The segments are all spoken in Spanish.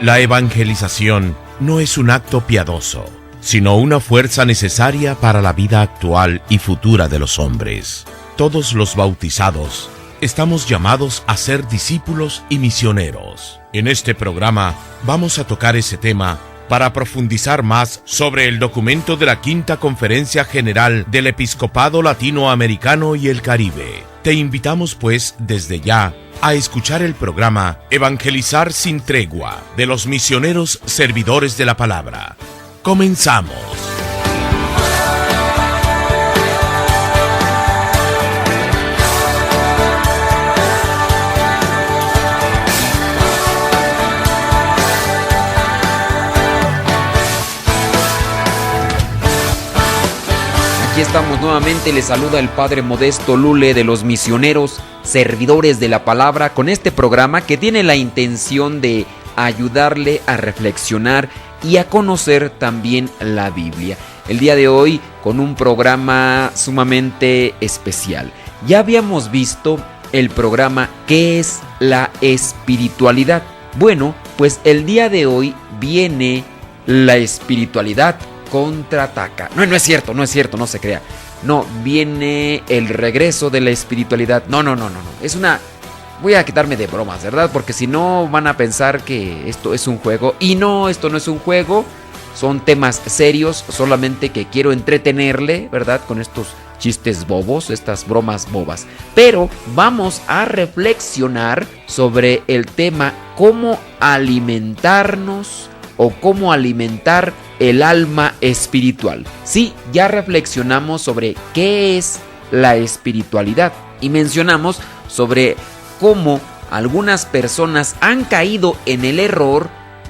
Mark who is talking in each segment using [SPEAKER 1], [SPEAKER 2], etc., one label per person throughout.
[SPEAKER 1] La evangelización no es un acto piadoso, sino una fuerza necesaria para la vida actual y futura de los hombres. Todos los bautizados estamos llamados a ser discípulos y misioneros. En este programa vamos a tocar ese tema para profundizar más sobre el documento de la Quinta Conferencia General del Episcopado Latinoamericano y el Caribe. Te invitamos pues desde ya a escuchar el programa Evangelizar sin tregua de los misioneros servidores de la palabra. Comenzamos.
[SPEAKER 2] Aquí estamos nuevamente, les saluda el Padre Modesto Lule de los misioneros servidores de la palabra con este programa que tiene la intención de ayudarle a reflexionar y a conocer también la Biblia. El día de hoy con un programa sumamente especial. Ya habíamos visto el programa ¿Qué es la espiritualidad? Bueno, pues el día de hoy viene la espiritualidad contraataca. No es cierto, no se crea. No, viene el regreso de la espiritualidad. No. Es una... Voy a quitarme de bromas, ¿verdad? Porque si no van a pensar que esto es un juego. Y no, esto no es un juego. Son temas serios, solamente que quiero entretenerle, ¿verdad? Con estos chistes bobos, estas bromas bobas. Pero vamos a reflexionar sobre el tema cómo alimentarnos o cómo alimentar el alma espiritual. Sí, ya reflexionamos sobre qué es la espiritualidad y mencionamos sobre cómo algunas personas han caído en el error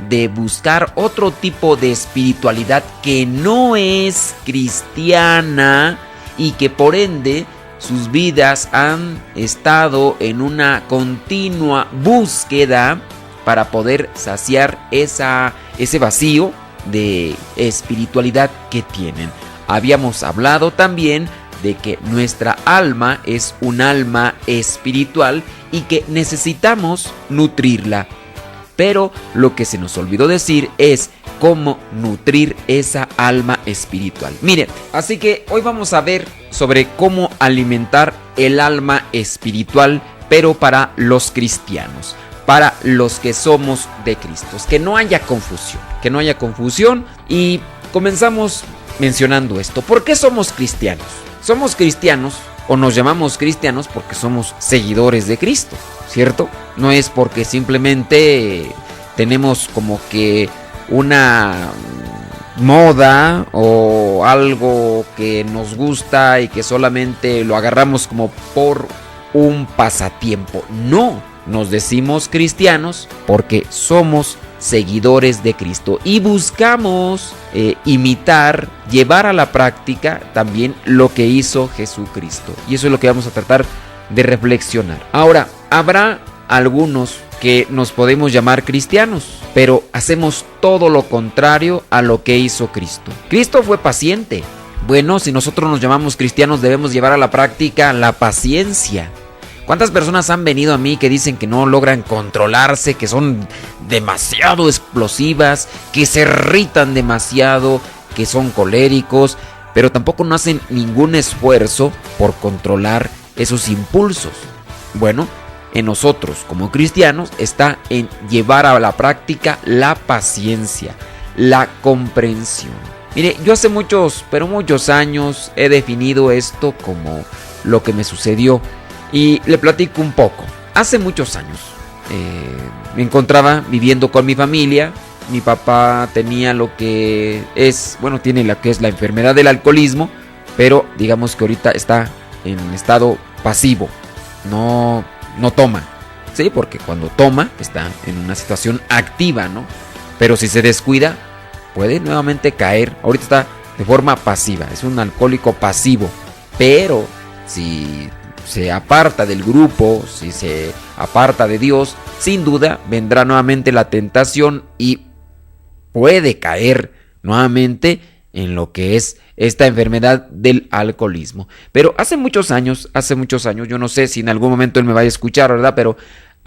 [SPEAKER 2] de buscar otro tipo de espiritualidad que no es cristiana y que por ende sus vidas han estado en una continua búsqueda para poder saciar ese vacío de espiritualidad que tienen. Habíamos hablado también de que nuestra alma es un alma espiritual y que necesitamos nutrirla. Pero lo que se nos olvidó decir es cómo nutrir esa alma espiritual. Miren, así que hoy vamos a ver sobre cómo alimentar el alma espiritual, pero para los cristianos, para los que somos de Cristo. Que no haya confusión y comenzamos mencionando esto. ¿Por qué somos cristianos? Somos cristianos o nos llamamos cristianos porque somos seguidores de Cristo, ¿cierto? No es porque simplemente tenemos como que una moda o algo que nos gusta y que solamente lo agarramos como por un pasatiempo. No, nos decimos cristianos porque somos seguidores de Cristo y buscamos imitar, llevar a la práctica también lo que hizo Jesucristo. Y eso es lo que vamos a tratar de reflexionar. Ahora, habrá algunos que nos podemos llamar cristianos, pero hacemos todo lo contrario a lo que hizo Cristo. Cristo fue paciente. Bueno, si nosotros nos llamamos cristianos, debemos llevar a la práctica la paciencia. ¿Cuántas personas han venido a mí que dicen que no logran controlarse, que son demasiado explosivas, que se irritan demasiado, que son coléricos, pero tampoco no hacen ningún esfuerzo por controlar esos impulsos? Bueno, en nosotros como cristianos está en llevar a la práctica la paciencia, la comprensión. Mire, yo hace muchos años he definido esto como lo que me sucedió. Y le platico un poco. Hace muchos años me encontraba viviendo con mi familia. Mi papá tenía tiene lo que es la enfermedad del alcoholismo, pero digamos que ahorita está en estado pasivo. No toma. Sí, porque cuando toma está en una situación activa, ¿no? Pero si se descuida, puede nuevamente caer. Ahorita está de forma pasiva. Es un alcohólico pasivo. Pero si se aparta del grupo, si se aparta de Dios, sin duda vendrá nuevamente la tentación y puede caer nuevamente en lo que es esta enfermedad del alcoholismo. Pero hace muchos años, yo no sé si en algún momento él me vaya a escuchar, ¿verdad? Pero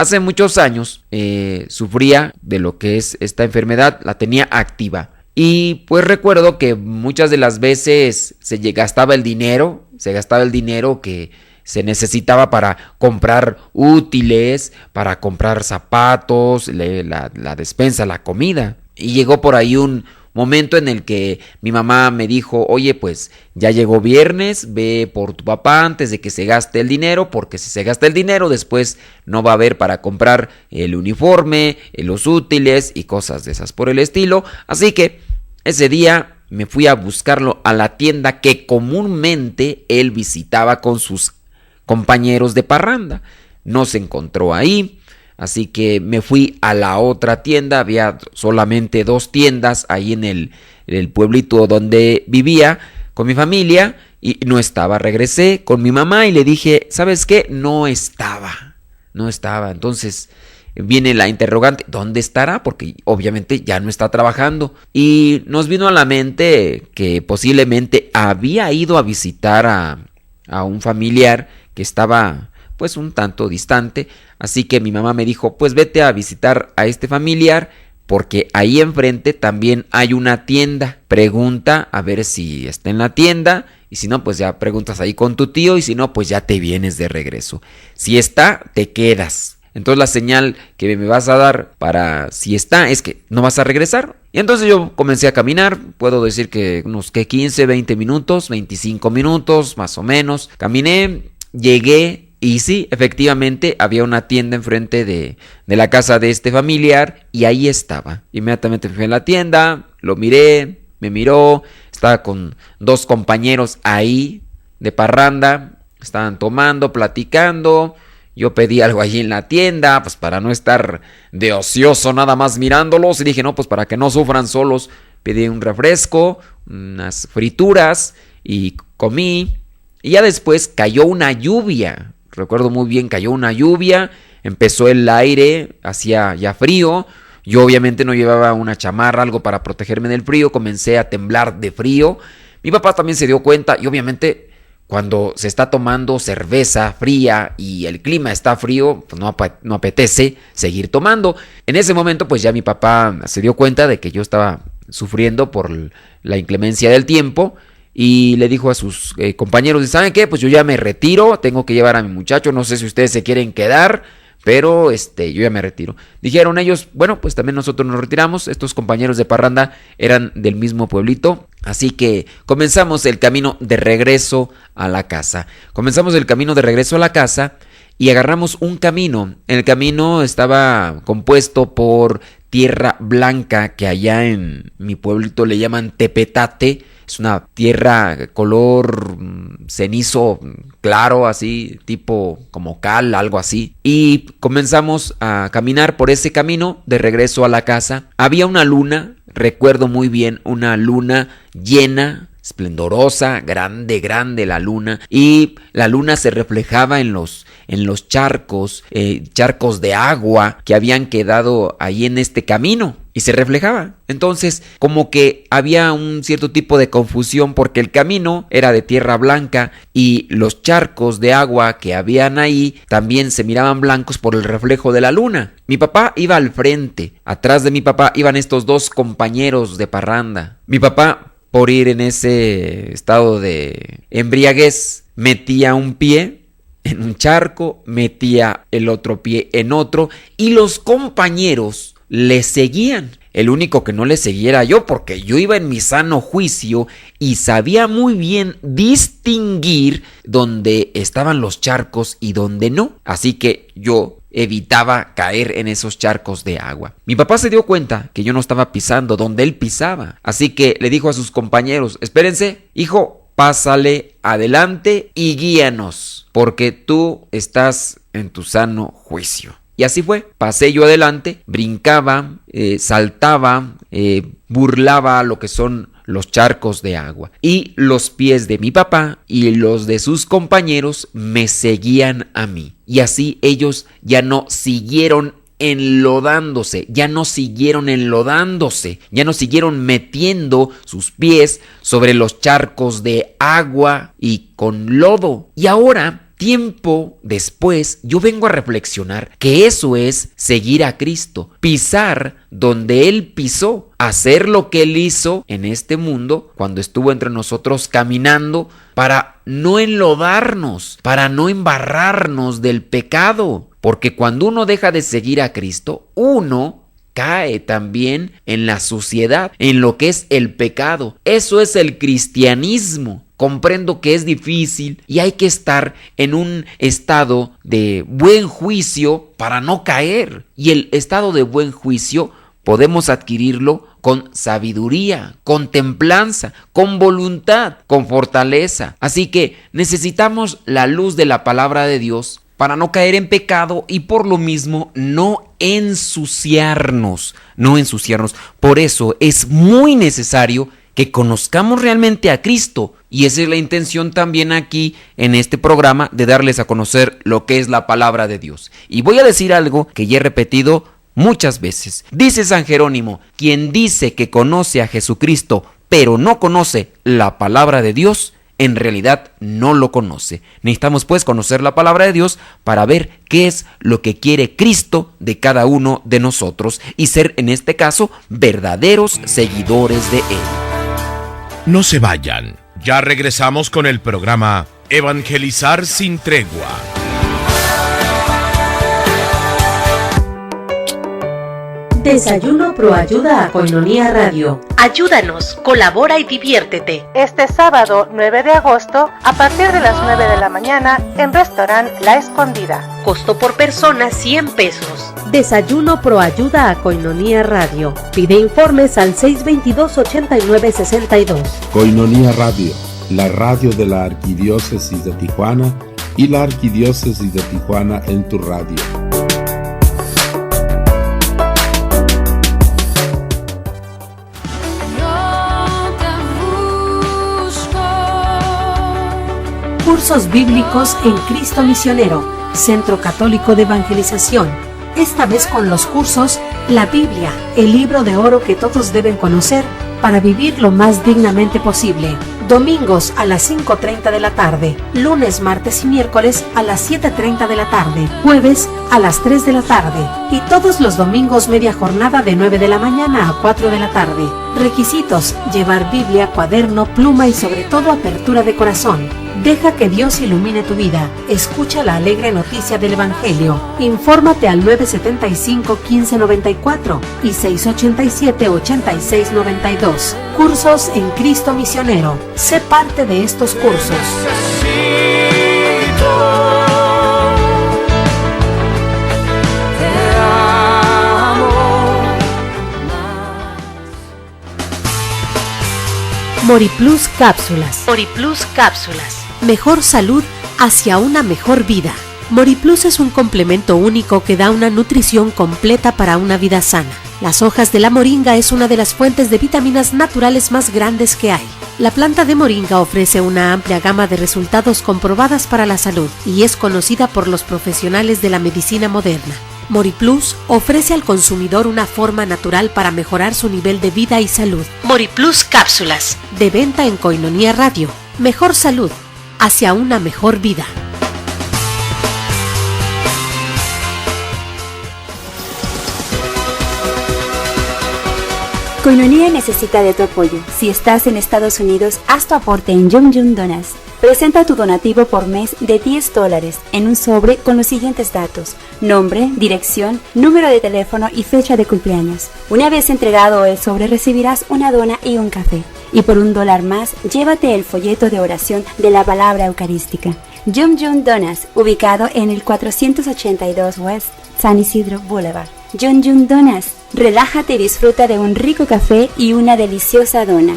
[SPEAKER 2] hace muchos años sufría de lo que es esta enfermedad, la tenía activa. Y pues recuerdo que muchas de las veces se gastaba el dinero que se necesitaba para comprar útiles, para comprar zapatos, la despensa, la comida. Y llegó por ahí un momento en el que mi mamá me dijo, oye, pues ya llegó viernes, ve por tu papá antes de que se gaste el dinero, porque si se gasta el dinero después no va a haber para comprar el uniforme, los útiles y cosas de esas por el estilo. Así que ese día me fui a buscarlo a la tienda que comúnmente él visitaba con sus compañeros de parranda. No se encontró ahí. Así que me fui a la otra tienda, había solamente 2 tiendas ahí en el pueblito donde vivía con mi familia y no estaba. Regresé con mi mamá y le dije, ¿sabes qué? No estaba. Entonces viene la interrogante, ¿dónde estará? Porque obviamente ya no está trabajando. Y nos vino a la mente que posiblemente había ido a visitar a un familiar que estaba pues un tanto distante, así que mi mamá me dijo, pues vete a visitar a este familiar, porque ahí enfrente también hay una tienda, pregunta a ver si está en la tienda, y si no, pues ya preguntas ahí con tu tío, y si no, pues ya te vienes de regreso, si está, te quedas. Entonces la señal que me vas a dar para si está es que no vas a regresar. Y entonces yo comencé a caminar, puedo decir que unos 15, 20 minutos, 25 minutos más o menos, caminé, llegué. Y sí, efectivamente había una tienda enfrente de la casa de este familiar y ahí estaba. Inmediatamente fui a la tienda, lo miré, me miró, estaba con 2 compañeros ahí de parranda, estaban tomando, platicando. Yo pedí algo allí en la tienda, pues para no estar de ocioso nada más mirándolos. Y dije, no, pues para que no sufran solos, pedí un refresco, unas frituras y comí. Y ya después cayó una lluvia. Recuerdo muy bien, cayó una lluvia, empezó el aire, hacía ya frío. Yo obviamente no llevaba una chamarra, algo para protegerme del frío, comencé a temblar de frío. Mi papá también se dio cuenta y obviamente cuando se está tomando cerveza fría y el clima está frío, pues no apetece seguir tomando. En ese momento pues ya mi papá se dio cuenta de que yo estaba sufriendo por la inclemencia del tiempo. Y le dijo a sus compañeros, ¿saben qué? Pues yo ya me retiro, tengo que llevar a mi muchacho, no sé si ustedes se quieren quedar, pero yo ya me retiro. Dijeron ellos, bueno, pues también nosotros nos retiramos, estos compañeros de parranda eran del mismo pueblito, así que comenzamos el camino de regreso a la casa. Y agarramos un camino. El camino estaba compuesto por tierra blanca, que allá en mi pueblito le llaman tepetate. Es una tierra color cenizo claro, así, tipo como cal, algo así. Y comenzamos a caminar por ese camino de regreso a la casa. Había una luna, recuerdo muy bien, una luna llena, esplendorosa, grande la luna. Y la luna se reflejaba en los charcos de agua que habían quedado ahí en este camino. Y se reflejaba. Entonces, como que había un cierto tipo de confusión porque el camino era de tierra blanca y los charcos de agua que habían ahí también se miraban blancos por el reflejo de la luna. Mi papá iba al frente. Atrás de mi papá iban estos 2 compañeros de parranda. Mi papá, por ir en ese estado de embriaguez, metía un pie en un charco, metía el otro pie en otro y los compañeros le seguían. El único que no le seguía era yo, porque yo iba en mi sano juicio y sabía muy bien distinguir dónde estaban los charcos y dónde no. Así que yo evitaba caer en esos charcos de agua. Mi papá se dio cuenta que yo no estaba pisando donde él pisaba. Así que le dijo a sus compañeros, espérense, hijo, pásale adelante y guíanos, porque tú estás en tu sano juicio. Y así fue, pasé yo adelante, brincaba, saltaba, burlaba lo que son los charcos de agua. Y los pies de mi papá y los de sus compañeros me seguían a mí. Y así ellos ya no siguieron enlodándose, ya no siguieron metiendo sus pies sobre los charcos de agua y con lodo. Y ahora tiempo después yo vengo a reflexionar que eso es seguir a Cristo, pisar donde Él pisó, hacer lo que Él hizo en este mundo cuando estuvo entre nosotros caminando, para no enlodarnos, para no embarrarnos del pecado, porque cuando uno deja de seguir a Cristo, uno cae también en la suciedad, en lo que es el pecado. Eso es el cristianismo. Comprendo que es difícil y hay que estar en un estado de buen juicio para no caer. Y el estado de buen juicio podemos adquirirlo con sabiduría, con templanza, con voluntad, con fortaleza. Así que necesitamos la luz de la palabra de Dios para no caer en pecado y por lo mismo no ensuciarnos. Por eso es muy necesario que conozcamos realmente a Cristo. Y esa es la intención también aquí en este programa, de darles a conocer lo que es la palabra de Dios. Y voy a decir algo que ya he repetido muchas veces. Dice San Jerónimo: quien dice que conoce a Jesucristo, pero no conoce la palabra de Dios, en realidad no lo conoce. Necesitamos pues conocer la palabra de Dios para ver qué es lo que quiere Cristo de cada uno de nosotros y ser, en este caso, verdaderos seguidores de Él.
[SPEAKER 1] No se vayan, ya regresamos con el programa Evangelizar sin tregua.
[SPEAKER 3] Desayuno Proayuda a Koinonia Radio. Ayúdanos, colabora y diviértete.
[SPEAKER 4] Este sábado 9 de agosto, a partir de las 9 de la mañana, en Restaurant La Escondida.
[SPEAKER 3] Costo por persona 100 pesos. Desayuno Proayuda a Koinonia Radio. Pide informes al 622-8962.
[SPEAKER 5] Koinonia Radio, la radio de la Arquidiócesis de Tijuana y la Arquidiócesis de Tijuana en tu radio.
[SPEAKER 3] Cursos bíblicos en Cristo Misionero, Centro Católico de Evangelización. Esta vez con los cursos La Biblia, el libro de oro que todos deben conocer para vivir lo más dignamente posible. Domingos a las 5:30 de la tarde, lunes, martes y miércoles a las 7:30 de la tarde, jueves a las 3 de la tarde y todos los domingos media jornada de 9 de la mañana a 4 de la tarde. Requisitos: llevar Biblia, cuaderno, pluma y sobre todo apertura de corazón. Deja que Dios ilumine tu vida. Escucha la alegre noticia del Evangelio. Infórmate al 975-1594 y 687-8692. Cursos en Cristo Misionero. Sé parte de estos cursos. Moriplus Cápsulas. Moriplus Cápsulas. Mejor salud hacia una mejor vida. Moriplus es un complemento único que da una nutrición completa para una vida sana. Las hojas de la moringa es una de las fuentes de vitaminas naturales más grandes que hay. La planta de moringa ofrece una amplia gama de resultados comprobadas para la salud y es conocida por los profesionales de la medicina moderna. Moriplus ofrece al consumidor una forma natural para mejorar su nivel de vida y salud. Moriplus Cápsulas, de venta en Koinonia Radio. Mejor salud hacia una mejor vida.
[SPEAKER 6] Koinonia necesita de tu apoyo. Si estás en Estados Unidos, haz tu aporte en Yum Yum Donas. Presenta tu donativo por mes de $10 en un sobre con los siguientes datos: nombre, dirección, número de teléfono y fecha de cumpleaños. Una vez entregado el sobre, recibirás una dona y un café. Y por $1 más, llévate el folleto de oración de la palabra eucarística. Yum Yum Donas, ubicado en el 482 West San Isidro Boulevard. Yum Yum Donas, relájate y disfruta de un rico café y una deliciosa dona.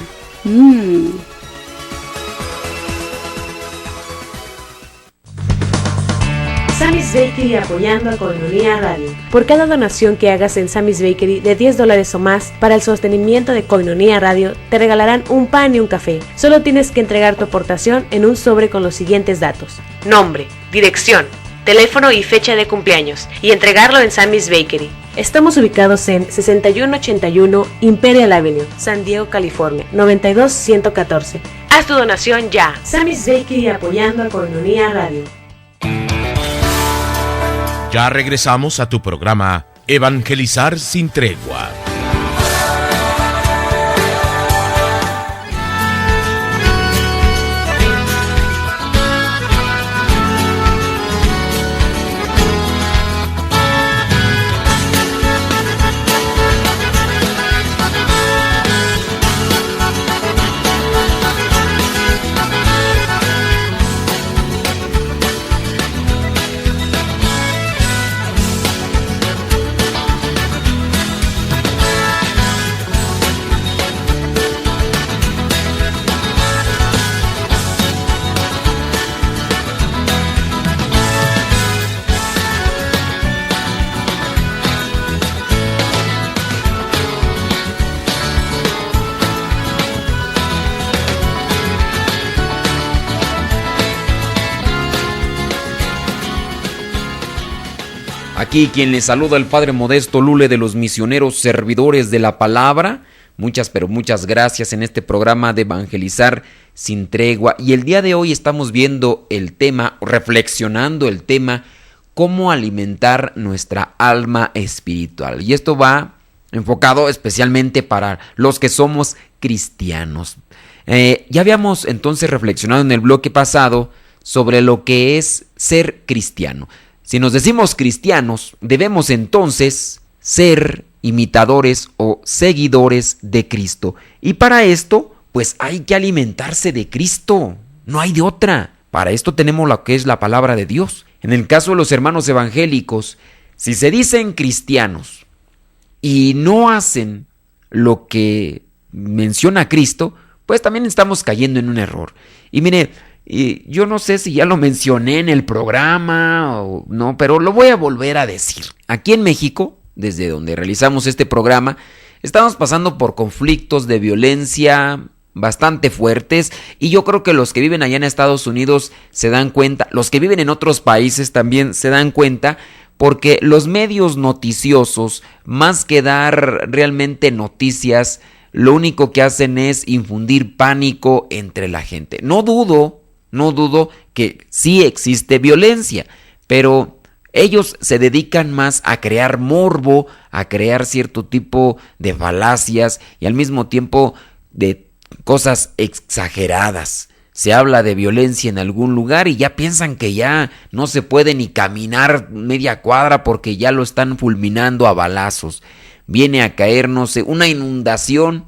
[SPEAKER 3] Sammy's Bakery apoyando a Koinonia Radio. Por cada donación que hagas en Sammy's Bakery de $10 o más para el sostenimiento de Koinonia Radio, te regalarán un pan y un café. Solo tienes que entregar tu aportación en un sobre con los siguientes datos: nombre, dirección, teléfono y fecha de cumpleaños, y entregarlo en Sammy's Bakery. Estamos ubicados en 6181 Imperial Avenue, San Diego, California, 92114. Haz tu donación ya. Sammy's Bakery apoyando a Koinonia Radio.
[SPEAKER 1] Ya regresamos a tu programa Evangelizar sin tregua.
[SPEAKER 2] Aquí quien les saluda el Padre Modesto Lule de los misioneros servidores de la palabra. Muchas, pero muchas gracias en este programa de Evangelizar sin tregua. Y el día de hoy estamos viendo el tema, reflexionando el tema, cómo alimentar nuestra alma espiritual. Y esto va enfocado especialmente para los que somos cristianos. Ya habíamos entonces reflexionado en el bloque pasado sobre lo que es ser cristiano. Si nos decimos cristianos, debemos entonces ser imitadores o seguidores de Cristo. Y para esto, pues hay que alimentarse de Cristo. No hay de otra. Para esto tenemos lo que es la palabra de Dios. En el caso de los hermanos evangélicos, si se dicen cristianos y no hacen lo que menciona Cristo, pues también estamos cayendo en un error. Y mire, yo no sé si ya lo mencioné en el programa o no, pero lo voy a volver a decir. Aquí en México, desde donde realizamos este programa, estamos pasando por conflictos de violencia bastante fuertes, y yo creo que los que viven allá en Estados Unidos se dan cuenta, los que viven en otros países también se dan cuenta, porque los medios noticiosos, más que dar realmente noticias, lo único que hacen es infundir pánico entre la gente. No dudo que sí existe violencia, pero ellos se dedican más a crear morbo, a crear cierto tipo de falacias y al mismo tiempo de cosas exageradas. Se habla de violencia en algún lugar y ya piensan que ya no se puede ni caminar media cuadra porque ya lo están fulminando a balazos. Viene a caer, no sé, una inundación,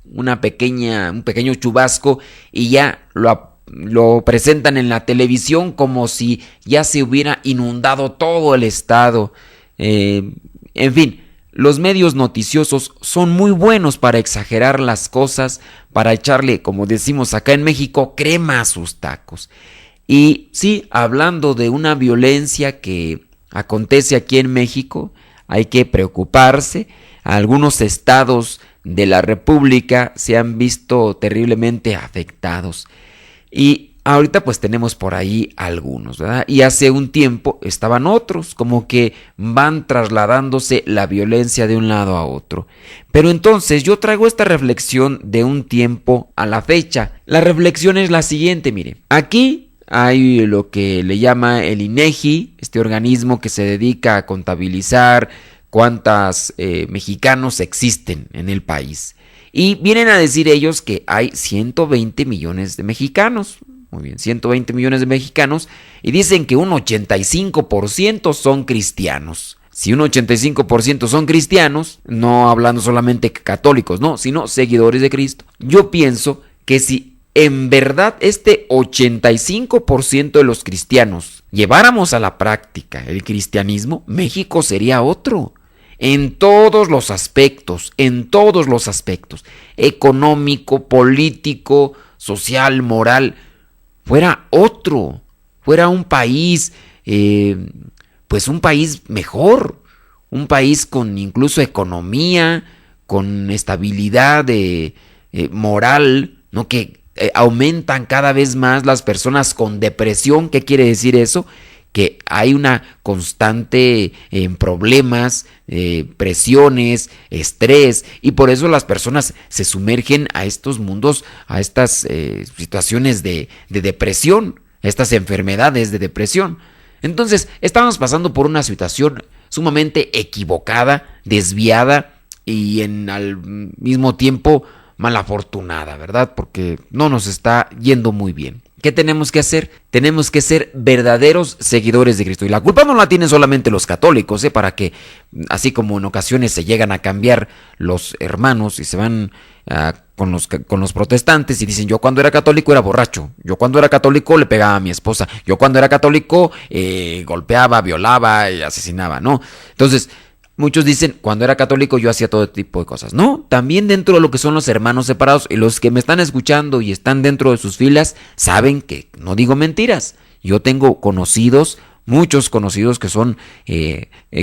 [SPEAKER 2] un pequeño chubasco, y ya lo presentan en la televisión como si ya se hubiera inundado todo el estado. En fin, los medios noticiosos son muy buenos para exagerar las cosas, para echarle, como decimos acá en México, crema a sus tacos. Y sí, hablando de una violencia que acontece aquí en México, hay que preocuparse. Algunos estados de la República se han visto terriblemente afectados. Y ahorita pues tenemos por ahí algunos, ¿verdad? Y hace un tiempo estaban otros, como que van trasladándose la violencia de un lado a otro. Pero entonces yo traigo esta reflexión de un tiempo a la fecha. La reflexión es la siguiente, mire. Aquí hay lo que le llama el INEGI, este organismo que se dedica a contabilizar cuántos mexicanos existen en el país. Y vienen a decir ellos que hay 120 millones de mexicanos. Muy bien, 120 millones de mexicanos. Y dicen que un 85% son cristianos. Si un 85% son cristianos, no hablando solamente católicos, no, sino seguidores de Cristo. Yo pienso que si en verdad este 85% de los cristianos lleváramos a la práctica el cristianismo, México sería otro. En todos los aspectos, económico, político, social, moral, fuera otro, fuera un país, pues un país mejor, un país con incluso economía, con estabilidad moral, ¿no? Que aumentan cada vez más las personas con depresión. ¿Qué quiere decir eso? Que hay una constante problemas, presiones, estrés, y por eso las personas se sumergen a estos mundos, a estas situaciones de depresión, a estas enfermedades de depresión. Entonces, estábamos pasando por una situación sumamente equivocada, desviada y al mismo tiempo malafortunada, ¿verdad? Porque no nos está yendo muy bien. ¿Qué tenemos que hacer? Tenemos que ser verdaderos seguidores de Cristo. Y la culpa no la tienen solamente los católicos, para que, así como en ocasiones se llegan a cambiar los hermanos y se van con los protestantes y dicen: yo cuando era católico era borracho, yo cuando era católico le pegaba a mi esposa, yo cuando era católico golpeaba, violaba y asesinaba, ¿no? Entonces, muchos dicen: cuando era católico yo hacía todo tipo de cosas. No, también dentro de lo que son los hermanos separados, y los que me están escuchando y están dentro de sus filas saben que no digo mentiras. Yo tengo muchos conocidos que son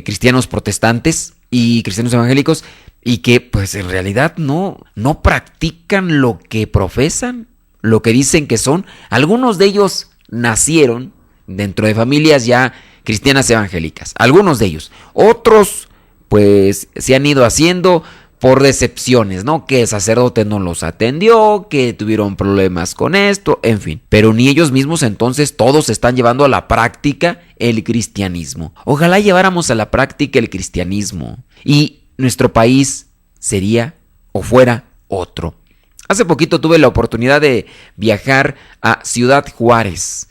[SPEAKER 2] cristianos protestantes y cristianos evangélicos, y que pues en realidad no practican lo que profesan, lo que dicen que son. Algunos de ellos nacieron dentro de familias ya cristianas evangélicas, algunos de ellos. Otros pues se han ido haciendo por decepciones, ¿no? Que el sacerdote no los atendió, que tuvieron problemas con esto, en fin. Pero ni ellos mismos, entonces todos están llevando a la práctica el cristianismo. Ojalá lleváramos a la práctica el cristianismo y nuestro país sería o fuera otro. Hace poquito tuve la oportunidad de viajar a Ciudad Juárez,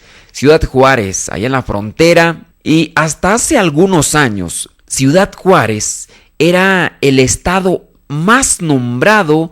[SPEAKER 2] allá en la frontera, y hasta hace algunos años Ciudad Juárez era el estado más nombrado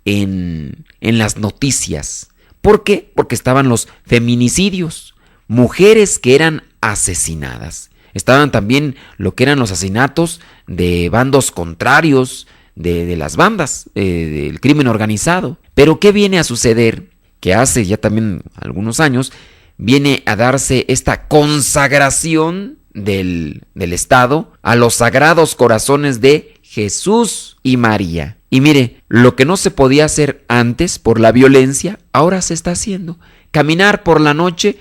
[SPEAKER 2] en las noticias. ¿Por qué? Porque estaban los feminicidios, mujeres que eran asesinadas. Estaban también lo que eran los asesinatos de bandos contrarios, de las bandas, del crimen organizado. Pero ¿qué viene a suceder? Que hace ya también algunos años viene a darse esta consagración del estado a los sagrados corazones de Jesús y María. Y mire, lo que no se podía hacer antes por la violencia, ahora se está haciendo. Caminar por la noche.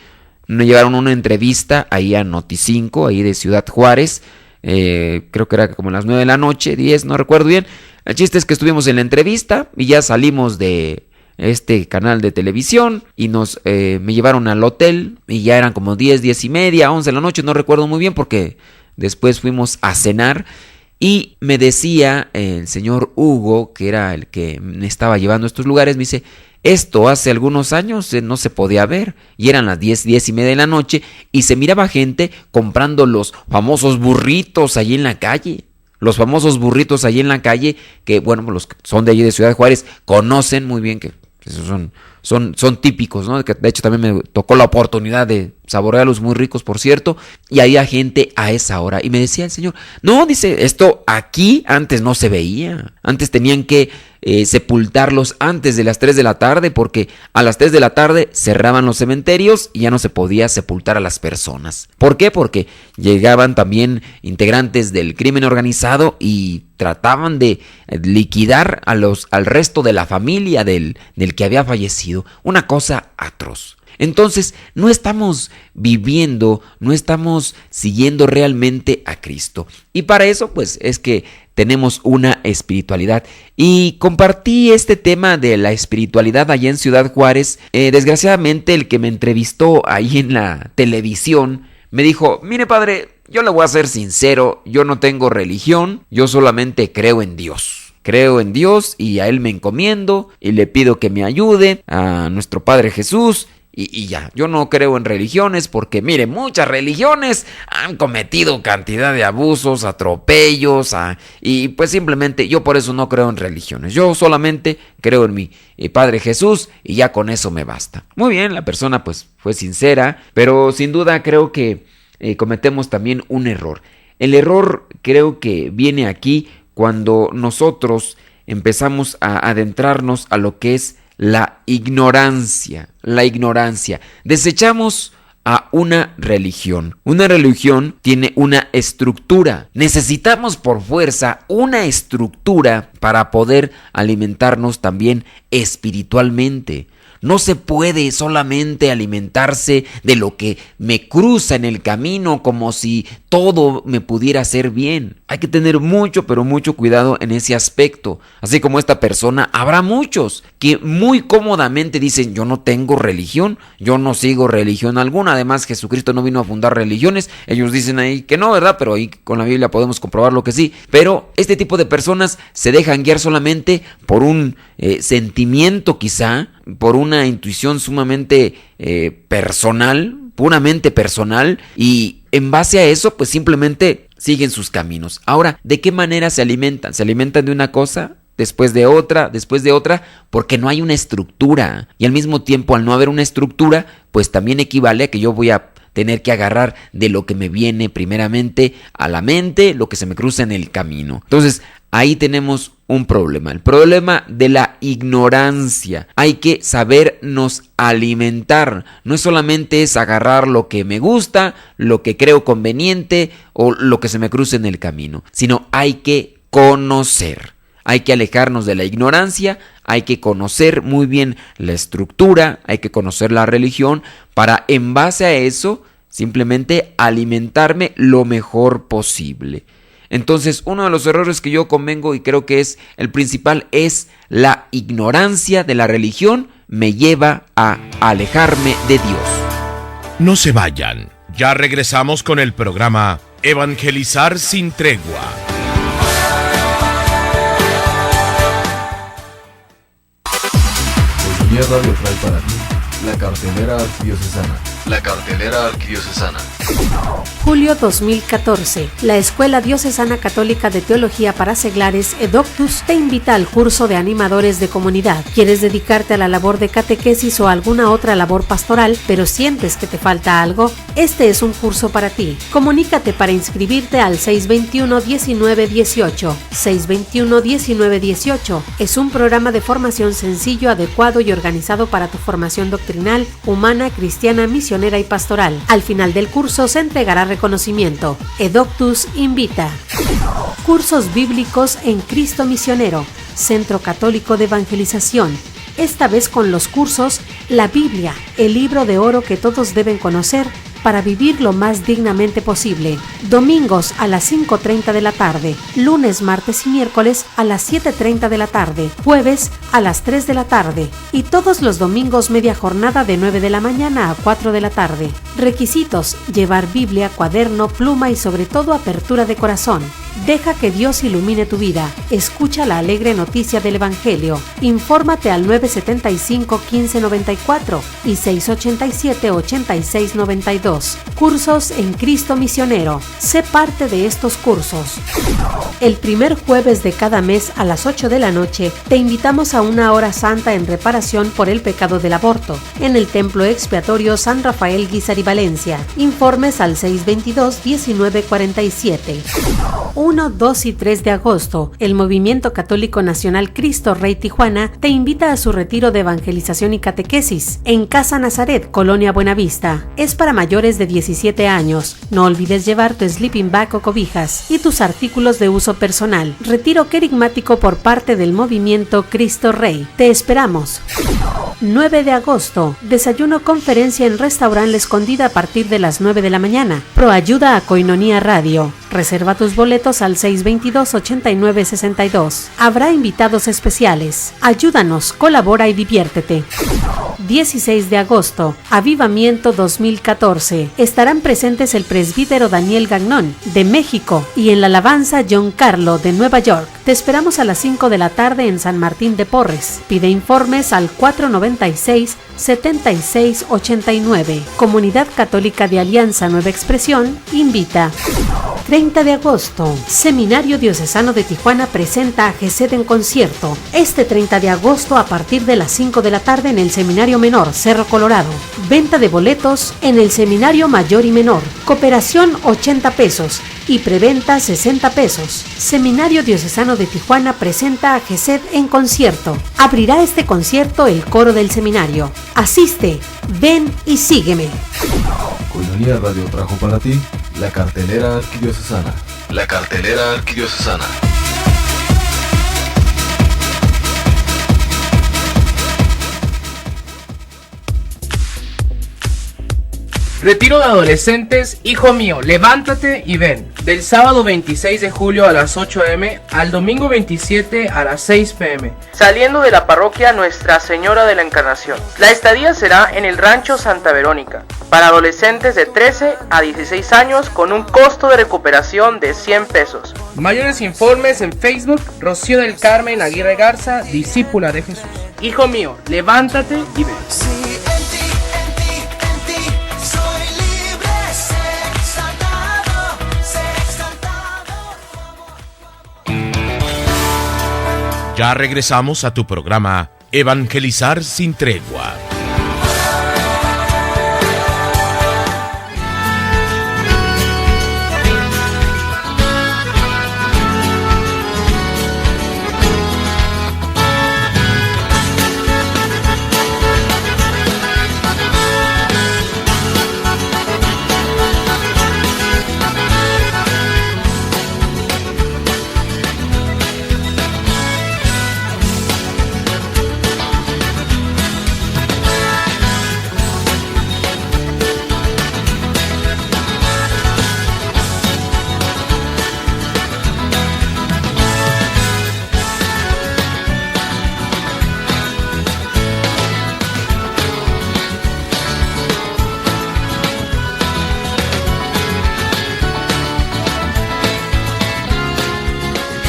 [SPEAKER 2] Nos llevaron una entrevista ahí a Noticinco, ahí de Ciudad Juárez. Creo que era como las 9 de la noche, 10, no recuerdo bien. El chiste es que estuvimos en la entrevista y ya salimos de este canal de televisión y me llevaron al hotel y ya eran como 10 y media, 11 de la noche, no recuerdo muy bien porque después fuimos a cenar. Y me decía el señor Hugo, que era el que me estaba llevando a estos lugares, me dice: esto hace algunos años no se podía ver, y eran las 10 y media de la noche y se miraba gente comprando los famosos burritos allí en la calle. Los famosos burritos allí en la calle, que bueno, los que son de allí de Ciudad Juárez conocen muy bien que esos son típicos, ¿no? De hecho también me tocó la oportunidad de saborearlos, muy ricos por cierto, y había gente a esa hora. Y me decía el señor: no, dice, esto aquí antes no se veía. Antes tenían que sepultarlos antes de las 3 de la tarde, porque a las 3 de la tarde cerraban los cementerios y ya no se podía sepultar a las personas. ¿Por qué? Porque llegaban también integrantes del crimen organizado y trataban de liquidar al resto de la familia del que había fallecido. Una cosa atroz. Entonces, no estamos viviendo, no estamos siguiendo realmente a Cristo. Y para eso, pues, es que tenemos una espiritualidad. Y compartí este tema de la espiritualidad allá en Ciudad Juárez. Desgraciadamente, el que me entrevistó ahí en la televisión me dijo: mire, padre, yo le voy a ser sincero, yo no tengo religión, yo solamente creo en Dios. Creo en Dios y a Él me encomiendo y le pido que me ayude, a nuestro Padre Jesús. Y ya, yo no creo en religiones porque, mire, muchas religiones han cometido cantidad de abusos, atropellos, y pues simplemente yo por eso no creo en religiones. Yo solamente creo en mi Padre Jesús y ya con eso me basta. Muy bien, la persona pues fue sincera, pero sin duda creo que cometemos también un error. El error creo que viene aquí cuando nosotros empezamos a adentrarnos a lo que es la ignorancia. Desechamos a una religión. Una religión tiene una estructura. Necesitamos por fuerza una estructura para poder alimentarnos también espiritualmente. No se puede solamente alimentarse de lo que me cruza en el camino como si todo me pudiera hacer bien. Hay que tener mucho, pero mucho cuidado en ese aspecto. Así como esta persona, habrá muchos que muy cómodamente dicen: yo no tengo religión, yo no sigo religión alguna. Además, Jesucristo no vino a fundar religiones. Ellos dicen ahí que no, ¿verdad? Pero ahí con la Biblia podemos comprobar lo que sí. Pero este tipo de personas se dejan guiar solamente por un sentimiento, quizá, por una intuición sumamente personal, puramente personal, y en base a eso pues simplemente siguen sus caminos. Ahora, ¿de qué manera se alimentan? ¿Se alimentan de una cosa, después de otra, porque no hay una estructura? Y al mismo tiempo, al no haber una estructura, pues también equivale a que yo voy a tener que agarrar de lo que me viene primeramente a la mente, lo que se me cruza en el camino. Entonces, ahí tenemos un problema, el problema de la ignorancia. Hay que sabernos alimentar. No solamente es agarrar lo que me gusta, lo que creo conveniente o lo que se me cruce en el camino, sino hay que conocer. Hay que alejarnos de la ignorancia, hay que conocer muy bien la estructura, hay que conocer la religión para, en base a eso, simplemente alimentarme lo mejor posible. Entonces, uno de los errores que yo convengo y creo que es el principal es la ignorancia de la religión me lleva a alejarme de Dios.
[SPEAKER 1] No se vayan, ya regresamos con el programa Evangelizar sin tregua.
[SPEAKER 7] Comunidad Radio trae para ti la cartelera arquidiocesana. La cartelera arquidiocesana.
[SPEAKER 3] Julio 2014. La Escuela Diocesana Católica de Teología para Seglares, Edoctus, te invita al curso de animadores de comunidad. ¿Quieres dedicarte a la labor de catequesis o alguna otra labor pastoral, pero sientes que te falta algo? Este es un curso para ti. Comunícate para inscribirte al 621-1918. 621-1918. Es un programa de formación sencillo, adecuado y organizado para tu formación doctrinal, humana, cristiana, misionera y pastoral. Al final del curso se entregará reconocimiento. Edoctus invita. Cursos bíblicos en Cristo Misionero, Centro Católico de Evangelización. Esta vez con los cursos La Biblia, el libro de oro que todos deben conocer para vivir lo más dignamente posible. Domingos a las 5:30 de la tarde, lunes, martes y miércoles a las 7:30 de la tarde, jueves a las 3 de la tarde y todos los domingos media jornada de 9 de la mañana a 4 de la tarde. Requisitos: llevar Biblia, cuaderno, pluma y sobre todo apertura de corazón. Deja que Dios ilumine tu vida. Escucha la alegre noticia del Evangelio. Infórmate al 975-1594 y 687-8692. Cursos en Cristo Misionero. Sé parte de estos cursos. El primer jueves de cada mes a las 8 de la noche te invitamos a una hora santa en reparación por el pecado del aborto en el Templo Expiatorio San Rafael Guízar y Valencia. Informes al 622-1947. 1, 2 y 3 de agosto, el Movimiento Católico Nacional Cristo Rey Tijuana te invita a su retiro de evangelización y catequesis en Casa Nazaret, Colonia Buenavista. Es para mayores de 17 años. No olvides llevar tu sleeping bag o cobijas y tus artículos de uso personal. Retiro querigmático por parte del Movimiento Cristo Rey. Te esperamos. 9 de agosto, desayuno conferencia en Restaurant La Escondida a partir de las 9 de la mañana. Proayuda a Koinonia Radio. Reserva tus boletos al 622-8962. Habrá invitados especiales. Ayúdanos, colabora y diviértete. 16 de agosto, Avivamiento 2014. Estarán presentes el presbítero Daniel Gagnón, de México, y en la alabanza John Carlo, de Nueva York. Te esperamos a las 5 de la tarde en San Martín de Porres. Pide informes al 496-7689. Comunidad Católica de Alianza Nueva Expresión invita. 30 de agosto, Seminario Diocesano de Tijuana presenta a GESED en concierto. Este 30 de agosto a partir de las 5 de la tarde en el Seminario Menor, Cerro Colorado. Venta de boletos en el Seminario Mayor y Menor. Cooperación 80 pesos y preventa 60 pesos. Seminario Diocesano de Tijuana presenta a GESED en concierto. Abrirá este concierto el coro del seminario. Asiste, ven y sígueme.
[SPEAKER 7] Koinonia Radio trajo para ti la cartelera arquidiocesana. La cartelera arquidiocesana.
[SPEAKER 8] Retiro de adolescentes, hijo mío, levántate y ven. Del sábado 26 de julio a las 8 am al domingo 27 a las 6 pm. Saliendo de la parroquia Nuestra Señora de la Encarnación. La estadía será en el Rancho Santa Verónica. Para adolescentes de 13 a 16 años con un costo de recuperación de 100 pesos. Mayores informes en Facebook, Rocío del Carmen Aguirre Garza, discípula de Jesús. Hijo mío, levántate y ven.
[SPEAKER 1] Ya regresamos a tu programa Evangelizar sin tregua.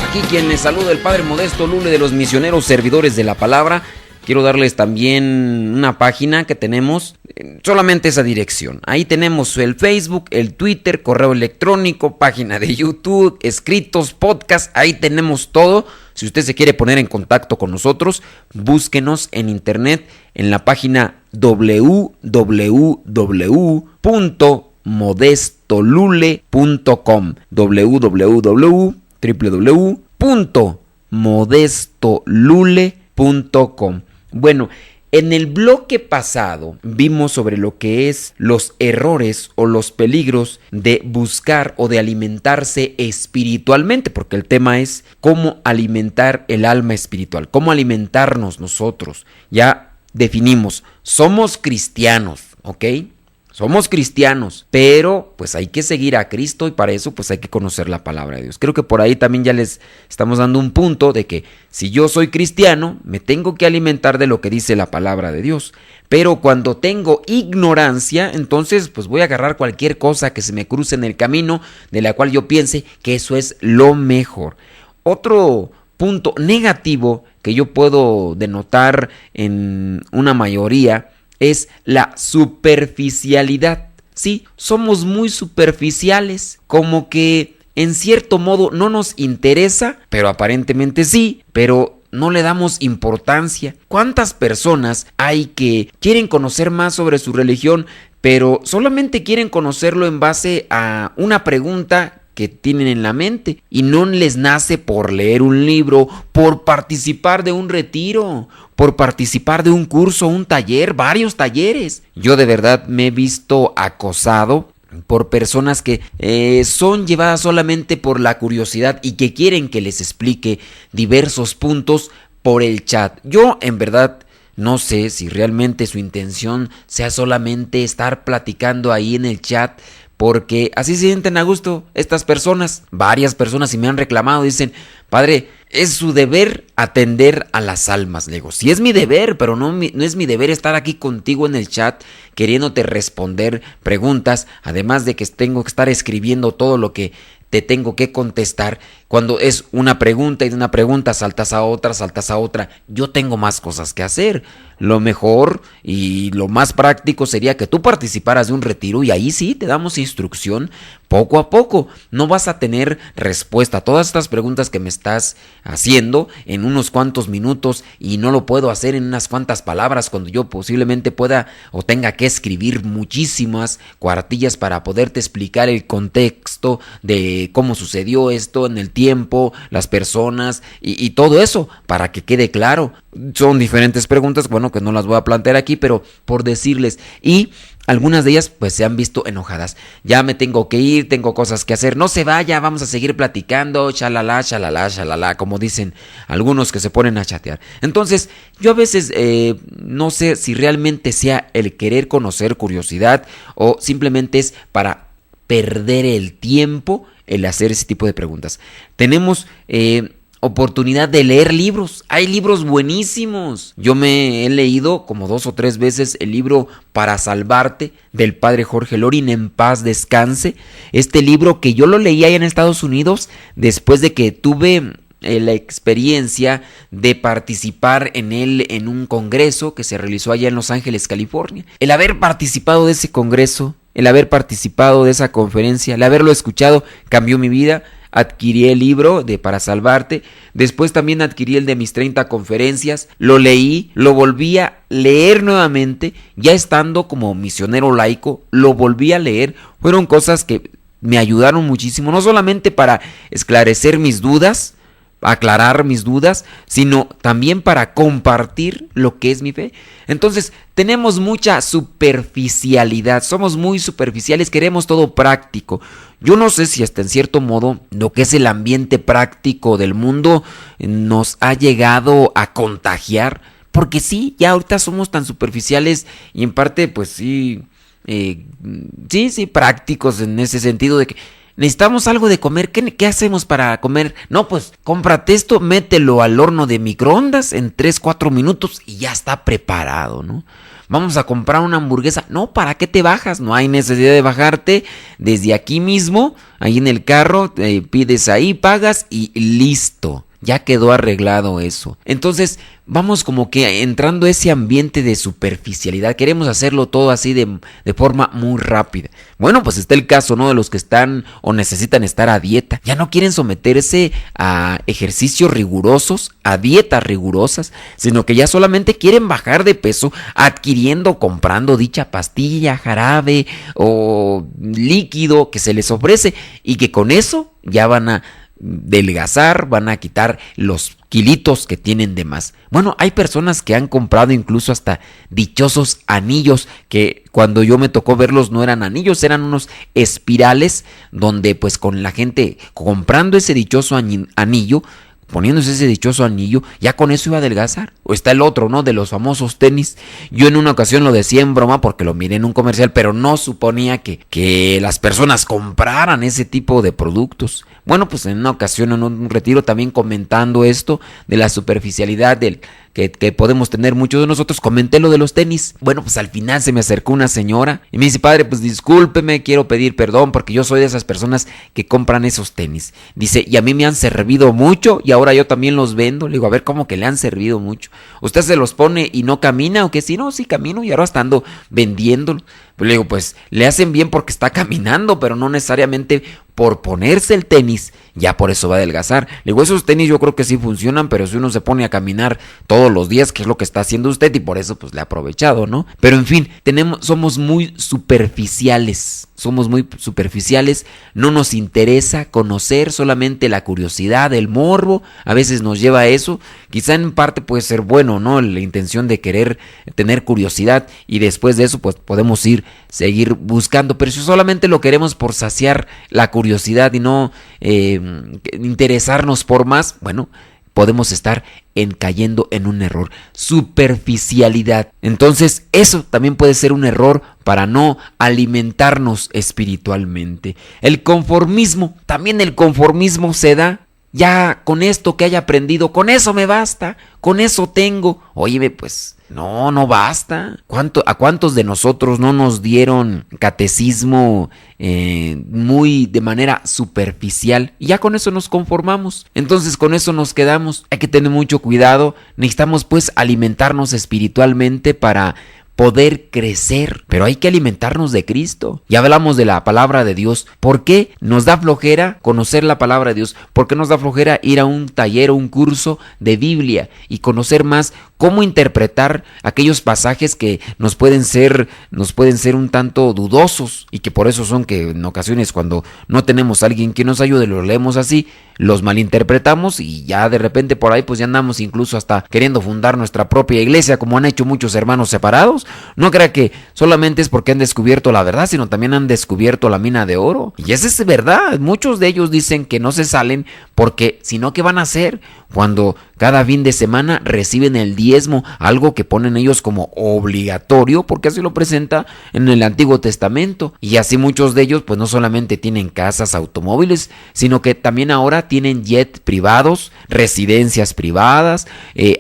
[SPEAKER 2] Aquí quien les saluda, el Padre Modesto Lule de los Misioneros Servidores de la Palabra. Quiero darles también una página que tenemos, solamente esa dirección. Ahí tenemos el Facebook, el Twitter, correo electrónico, página de YouTube, escritos, podcast, ahí tenemos todo. Si usted se quiere poner en contacto con nosotros, búsquenos en internet en la página www.modestolule.com www.modestolule.com. Bueno, en el bloque pasado vimos sobre lo que es los errores o los peligros de buscar o de alimentarse espiritualmente, porque el tema es cómo alimentar el alma espiritual, cómo alimentarnos nosotros. Ya definimos, somos cristianos, ¿ok? Somos cristianos, pero pues hay que seguir a Cristo y para eso pues hay que conocer la palabra de Dios. Creo que por ahí también ya les estamos dando un punto de que si yo soy cristiano, me tengo que alimentar de lo que dice la palabra de Dios. Pero cuando tengo ignorancia, entonces pues voy a agarrar cualquier cosa que se me cruce en el camino, de la cual yo piense que eso es lo mejor. Otro punto negativo que yo puedo denotar en una mayoría es la superficialidad. Sí, somos muy superficiales, como que en cierto modo no nos interesa, pero aparentemente sí, pero no le damos importancia. ¿Cuántas personas hay que quieren conocer más sobre su religión, pero solamente quieren conocerlo en base a una pregunta que tienen en la mente y no les nace por leer un libro, por participar de un retiro, por participar de un curso, un taller, varios talleres? Yo de verdad me he visto acosado por personas que son llevadas solamente por la curiosidad y que quieren que les explique diversos puntos por el chat. Yo en verdad no sé si realmente su intención sea solamente estar platicando ahí en el chat, porque así se sienten a gusto estas personas. Varias personas, y me han reclamado, dicen: padre, es su deber atender a las almas. Le digo, sí es mi deber, pero no es mi deber estar aquí contigo en el chat queriéndote responder preguntas, además de que tengo que estar escribiendo todo lo que te tengo que contestar. Cuando es una pregunta y de una pregunta saltas a otra, yo tengo más cosas que hacer. Lo mejor y lo más práctico sería que tú participaras de un retiro y ahí sí te damos instrucción poco a poco. No vas a tener respuesta a todas estas preguntas que me estás haciendo en unos cuantos minutos y no lo puedo hacer en unas cuantas palabras cuando yo posiblemente pueda o tenga que escribir muchísimas cuartillas para poderte explicar el contexto de cómo sucedió esto en el tiempo, las personas y todo eso para que quede claro. Son diferentes preguntas, bueno, que no las voy a plantear aquí, pero por decirles. Y algunas de ellas pues se han visto enojadas. Ya me tengo que ir, tengo cosas que hacer. No se vaya, vamos a seguir platicando, chalala, chalala, chalala, como dicen algunos que se ponen a chatear. Entonces, yo a veces no sé si realmente sea el querer conocer, curiosidad, o simplemente es para perder el tiempo el hacer ese tipo de preguntas. Tenemos oportunidad de leer libros. Hay libros buenísimos. Yo me he leído como 2 o 3 veces el libro Para Salvarte del padre Jorge Loring, en paz descanse. Este libro que yo lo leí allá en Estados Unidos después de que tuve la experiencia de participar en él en un congreso que se realizó allá en Los Ángeles, California. El haber participado de ese congreso, el haber participado de esa conferencia, el haberlo escuchado, cambió mi vida. Adquirí el libro de Para Salvarte, después también adquirí el de mis 30 conferencias, lo leí, lo volví a leer nuevamente, ya estando como misionero laico, lo volví a leer. Fueron cosas que me ayudaron muchísimo, no solamente para esclarecer mis dudas, aclarar mis dudas, sino también para compartir lo que es mi fe. Entonces, tenemos mucha superficialidad, somos muy superficiales, queremos todo práctico. Yo no sé si hasta en cierto modo lo que es el ambiente práctico del mundo nos ha llegado a contagiar, porque sí, ya ahorita somos tan superficiales y en parte pues sí, prácticos en ese sentido de que necesitamos algo de comer. ¿Qué hacemos para comer? No, pues cómprate esto, mételo al horno de microondas en 3-4 minutos y ya está preparado, ¿no? Vamos a comprar una hamburguesa. No, ¿para qué te bajas? No hay necesidad de bajarte. Desde aquí mismo, ahí en el carro, pides ahí, pagas y listo. Ya quedó arreglado eso. Entonces vamos como que entrando a ese ambiente de superficialidad. Queremos hacerlo todo así de forma muy rápida. Bueno, pues está el caso, ¿no? De los que están o necesitan estar a dieta. Ya no quieren someterse a ejercicios rigurosos, a dietas rigurosas, sino que ya solamente quieren bajar de peso adquiriendo, comprando dicha pastilla, jarabe o líquido que se les ofrece y que con eso ya van a delgazar, van a quitar los kilitos que tienen de más. Bueno, hay personas que han comprado incluso hasta dichosos anillos, que cuando yo me tocó verlos no eran anillos, eran unos espirales donde pues con la gente comprando ese dichoso anillo, poniéndose ese dichoso anillo, ya con eso iba a adelgazar. O está el otro, ¿no? De los famosos tenis. Yo en una ocasión lo decía en broma porque lo miré en un comercial, pero no suponía que las personas compraran ese tipo de productos. Bueno, pues en una ocasión, en un retiro, también comentando esto de la superficialidad que podemos tener muchos de nosotros, comenté lo de los tenis. Bueno, pues al final se me acercó una señora y me dice: padre, pues discúlpeme, quiero pedir perdón porque yo soy de esas personas que compran esos tenis. Dice, y a mí me han servido mucho y ahora yo también los vendo. Le digo, a ver, ¿cómo que le han servido mucho? ¿Usted se los pone y no camina o qué? Sí, no, sí camino y ahora hasta ando vendiéndolo. Pero le digo, pues le hacen bien porque está caminando, pero no necesariamente por ponerse el tenis, ya por eso va a adelgazar. Le digo, esos tenis yo creo que sí funcionan, pero si uno se pone a caminar todos los días, que es lo que está haciendo usted, y por eso pues le ha aprovechado, ¿no? Pero en fin, somos muy superficiales, no nos interesa conocer, solamente la curiosidad, el morbo, a veces nos lleva a eso. Quizá en parte puede ser bueno, ¿no? La intención de querer tener curiosidad y después de eso pues podemos seguir buscando, pero si solamente lo queremos por saciar la curiosidad y no interesarnos por más, bueno, podemos estar cayendo en un error, superficialidad. Entonces eso también puede ser un error para no alimentarnos espiritualmente. El conformismo, también el conformismo se da. Ya con esto que haya aprendido, con eso me basta, con eso tengo. Óyeme, pues no basta. ¿A cuántos de nosotros no nos dieron catecismo muy de manera superficial? Y ya con eso nos conformamos. Entonces con eso nos quedamos. Hay que tener mucho cuidado. Necesitamos pues alimentarnos espiritualmente para poder crecer, pero hay que alimentarnos de Cristo. Ya hablamos de la palabra de Dios. ¿Por qué nos da flojera conocer la palabra de Dios? ¿Por qué nos da flojera ir a un taller o un curso de Biblia y conocer más cómo interpretar aquellos pasajes que nos pueden ser un tanto dudosos y que por eso son que en ocasiones cuando no tenemos a alguien que nos ayude, lo leemos así, los malinterpretamos y ya de repente por ahí pues ya andamos incluso hasta queriendo fundar nuestra propia iglesia, como han hecho muchos hermanos separados. No crea que solamente es porque han descubierto la verdad, sino también han descubierto la mina de oro. Y esa es verdad. Muchos de ellos dicen que no se salen porque si no, ¿qué van a hacer cuando cada fin de semana reciben el diezmo? Algo que ponen ellos como obligatorio, porque así lo presenta en el Antiguo Testamento. Y así muchos de ellos pues no solamente tienen casas, automóviles, sino que también ahora tienen jet privados, residencias privadas,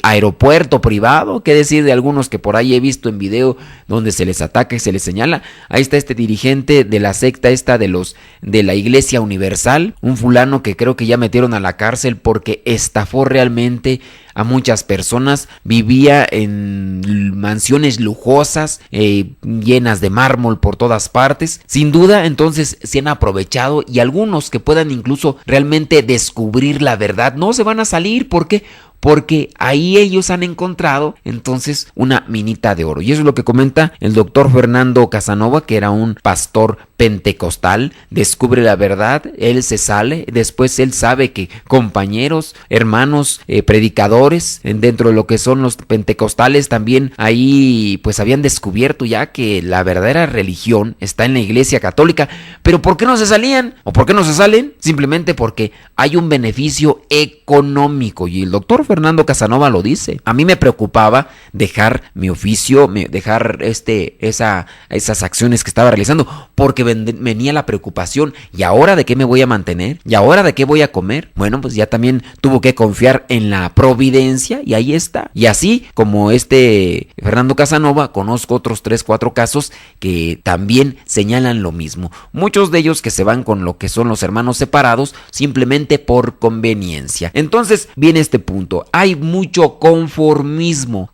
[SPEAKER 2] aeropuerto privado. Qué decir de algunos que por ahí he visto en video donde se les ataca y se les señala. Ahí está este dirigente de la secta esta de la Iglesia Universal, un fulano que creo que ya metieron a la cárcel porque estafó realmente a muchas personas, vivía en mansiones lujosas, llenas de mármol por todas partes. Sin duda, entonces se han aprovechado, y algunos que puedan incluso realmente descubrir la verdad no se van a salir. ¿Por qué? Porque ahí ellos han encontrado entonces una minita de oro. Y eso es lo que comenta el doctor Fernando Casanova, que era un pastor pentecostal. Descubre la verdad, él se sale, después él sabe que compañeros, hermanos, predicadores dentro de lo que son los pentecostales también ahí pues habían descubierto ya que la verdadera religión está en la Iglesia Católica. Pero ¿por qué no se salían? ¿O por qué no se salen? Simplemente porque hay un beneficio económico, y el doctor Fernando Casanova lo dice. A mí me preocupaba dejar mi oficio, dejar esas acciones que estaba realizando, porque venía la preocupación. ¿Y ahora de qué me voy a mantener? ¿Y ahora de qué voy a comer? Bueno, pues ya también tuvo que confiar en la providencia, y ahí está. Y así como Fernando Casanova, conozco otros 3-4 casos que también señalan lo mismo. Muchos de ellos que se van con lo que son los hermanos separados simplemente por conveniencia. Entonces viene este punto. Hay mucho conformismo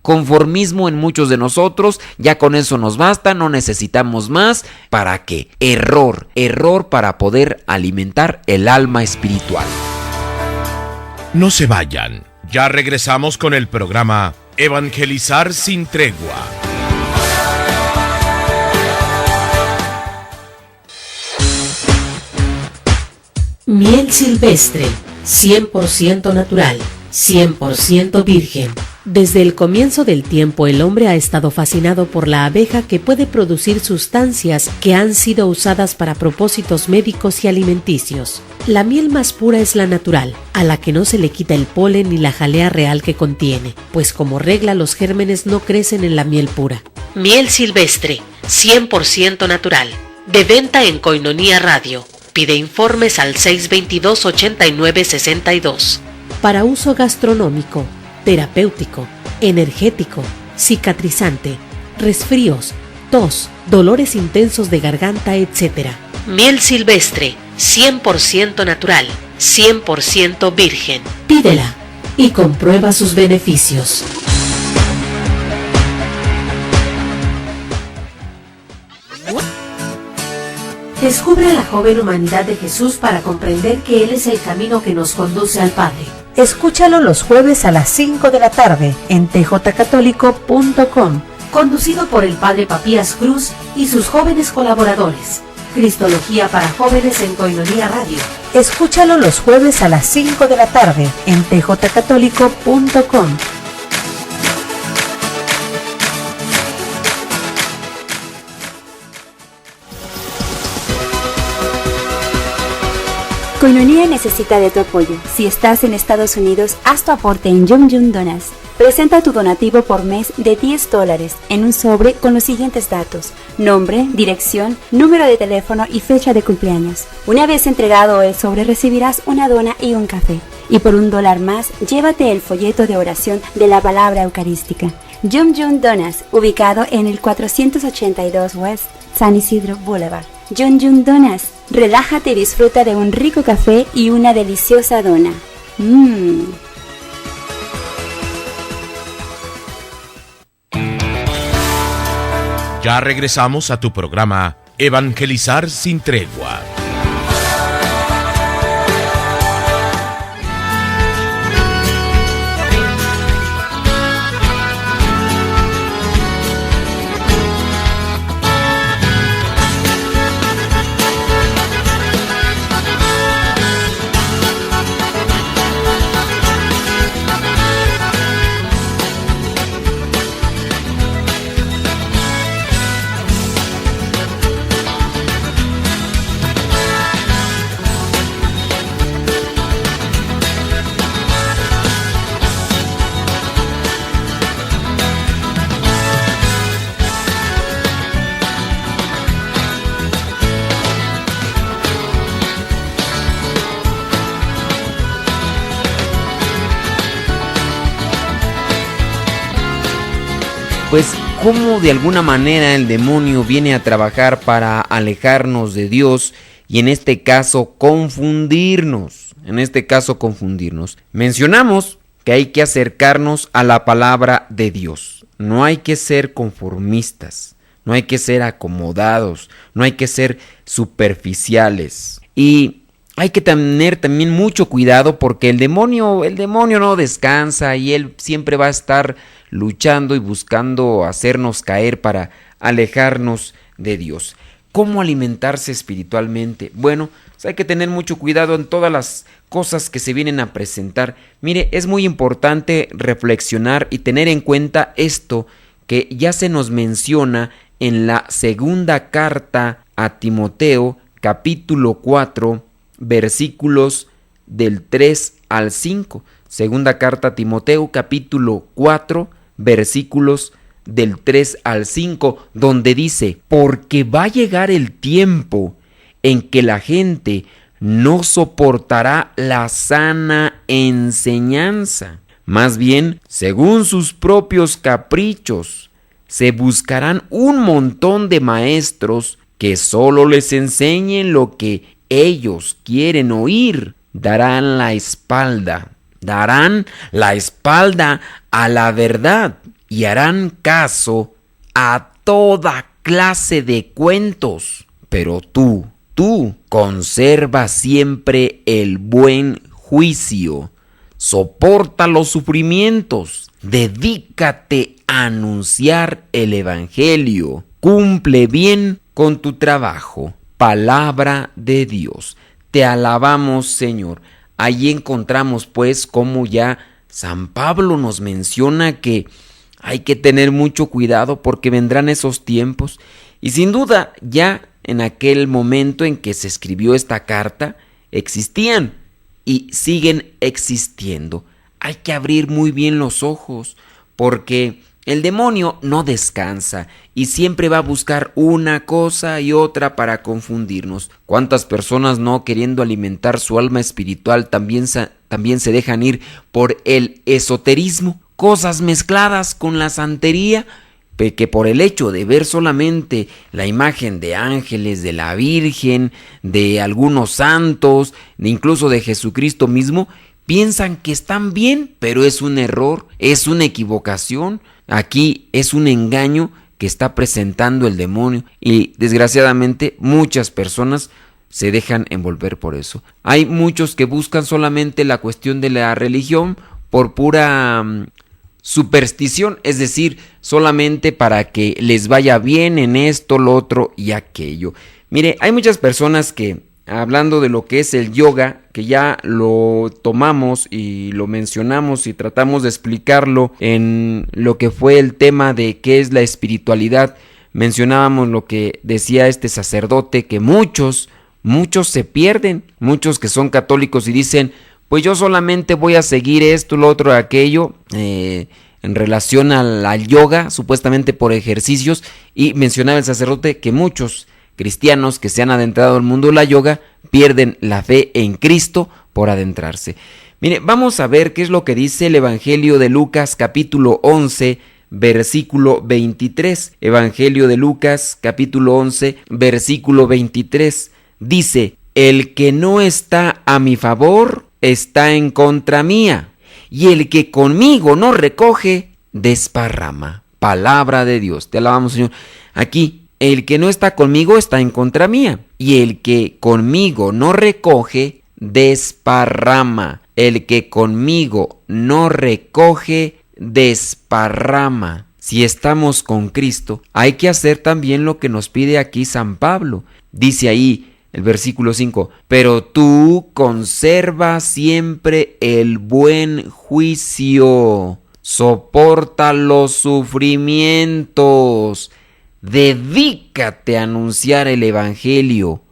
[SPEAKER 2] en muchos de nosotros. Ya con eso nos basta, no necesitamos más. ¿Para qué? Error para poder alimentar el alma espiritual.
[SPEAKER 1] No se vayan, ya regresamos con el programa Evangelizar sin tregua.
[SPEAKER 3] Miel silvestre, 100% natural, 100% virgen. Desde el comienzo del tiempo, el hombre ha estado fascinado por la abeja, que puede producir sustancias que han sido usadas para propósitos médicos y alimenticios. La miel más pura es la natural, a la que no se le quita el polen ni la jalea real que contiene, pues como regla los gérmenes no crecen en la miel pura. Miel silvestre, 100% natural. De venta en Koinonia Radio. Pide informes al 622-8962. Para uso gastronómico, terapéutico, energético, cicatrizante, resfríos, tos, dolores intensos de garganta, etc. Miel silvestre, 100% natural, 100% virgen. Pídela y comprueba sus beneficios. Descubre la joven humanidad de Jesús para comprender que Él es el camino que nos conduce al Padre. Escúchalo los jueves a las 5 de la tarde en tjcatólico.com, conducido por el Padre Papías Cruz y sus jóvenes colaboradores. Cristología para jóvenes en Koinonia Radio. Escúchalo los jueves a las 5 de la tarde en tjcatólico.com.
[SPEAKER 6] Koinonia necesita de tu apoyo. Si estás en Estados Unidos, haz tu aporte en Yum Yum Donas. Presenta tu donativo por mes de $10 en un sobre con los siguientes datos: nombre, dirección, número de teléfono y fecha de cumpleaños. Una vez entregado el sobre, recibirás una dona y un café. Y por $1 más, llévate el folleto de oración de la palabra eucarística. Yum Yum Donas, ubicado en el 482 West San Isidro Boulevard. Yum Yum Donas, relájate y disfruta de un rico café y una deliciosa dona.
[SPEAKER 1] Ya regresamos a tu programa Evangelizar sin tregua.
[SPEAKER 2] pues cómo de alguna manera el demonio viene a trabajar para alejarnos de Dios y en este caso confundirnos. Mencionamos que hay que acercarnos a la palabra de Dios. No hay que ser conformistas, no hay que ser acomodados, no hay que ser superficiales. Y hay que tener también mucho cuidado porque el demonio no descansa y él siempre va a estar luchando y buscando hacernos caer para alejarnos de Dios. ¿Cómo alimentarse espiritualmente? Bueno, pues hay que tener mucho cuidado en todas las cosas que se vienen a presentar. Mire, es muy importante reflexionar y tener en cuenta esto que ya se nos menciona en la segunda carta a Timoteo, capítulo 4, versículos del 3 al 5. Segunda carta a Timoteo, capítulo 4, versículos del 3 al 5, donde dice: porque va a llegar el tiempo en que la gente no soportará la sana enseñanza. Más bien, según sus propios caprichos, se buscarán un montón de maestros que solo les enseñen lo que ellos quieren oír. Darán la espalda a la verdad y harán caso a toda clase de cuentos. Pero tú conserva siempre el buen juicio, soporta los sufrimientos, dedícate a anunciar el evangelio, cumple bien con tu trabajo. Palabra de Dios. Te alabamos, Señor. Ahí encontramos pues cómo ya San Pablo nos menciona que hay que tener mucho cuidado porque vendrán esos tiempos. Y sin duda ya en aquel momento en que se escribió esta carta existían y siguen existiendo. Hay que abrir muy bien los ojos porque el demonio no descansa y siempre va a buscar una cosa y otra para confundirnos. ¿Cuántas personas no queriendo alimentar su alma espiritual también se dejan ir por el esoterismo? Cosas mezcladas con la santería, que por el hecho de ver solamente la imagen de ángeles, de la Virgen, de algunos santos, incluso de Jesucristo mismo, piensan que están bien, pero es un error, es una equivocación. Aquí es un engaño que está presentando el demonio y desgraciadamente muchas personas se dejan envolver por eso. Hay muchos que buscan solamente la cuestión de la religión por pura superstición, es decir, solamente para que les vaya bien en esto, lo otro y aquello. Mire, hay muchas personas que, hablando de lo que es el yoga, que ya lo tomamos y lo mencionamos y tratamos de explicarlo en lo que fue el tema de qué es la espiritualidad, mencionábamos lo que decía este sacerdote, que muchos se pierden, muchos que son católicos y dicen, pues yo solamente voy a seguir esto, lo otro, aquello, en relación al yoga, supuestamente por ejercicios, y mencionaba el sacerdote que muchos cristianos que se han adentrado al mundo de la yoga pierden la fe en Cristo por adentrarse. Mire, vamos a ver qué es lo que dice el Evangelio de Lucas capítulo 11, versículo 23. Evangelio de Lucas capítulo 11, versículo 23. Dice: el que no está a mi favor está en contra mía, y el que conmigo no recoge desparrama. Palabra de Dios. Te alabamos, Señor. Aquí, el que no está conmigo está en contra mía, y el que conmigo no recoge desparrama. El que conmigo no recoge desparrama. Si estamos con Cristo, hay que hacer también lo que nos pide aquí San Pablo. Dice ahí el versículo 5, pero tú conserva siempre el buen juicio, soporta los sufrimientos, dedícate a anunciar el evangelio,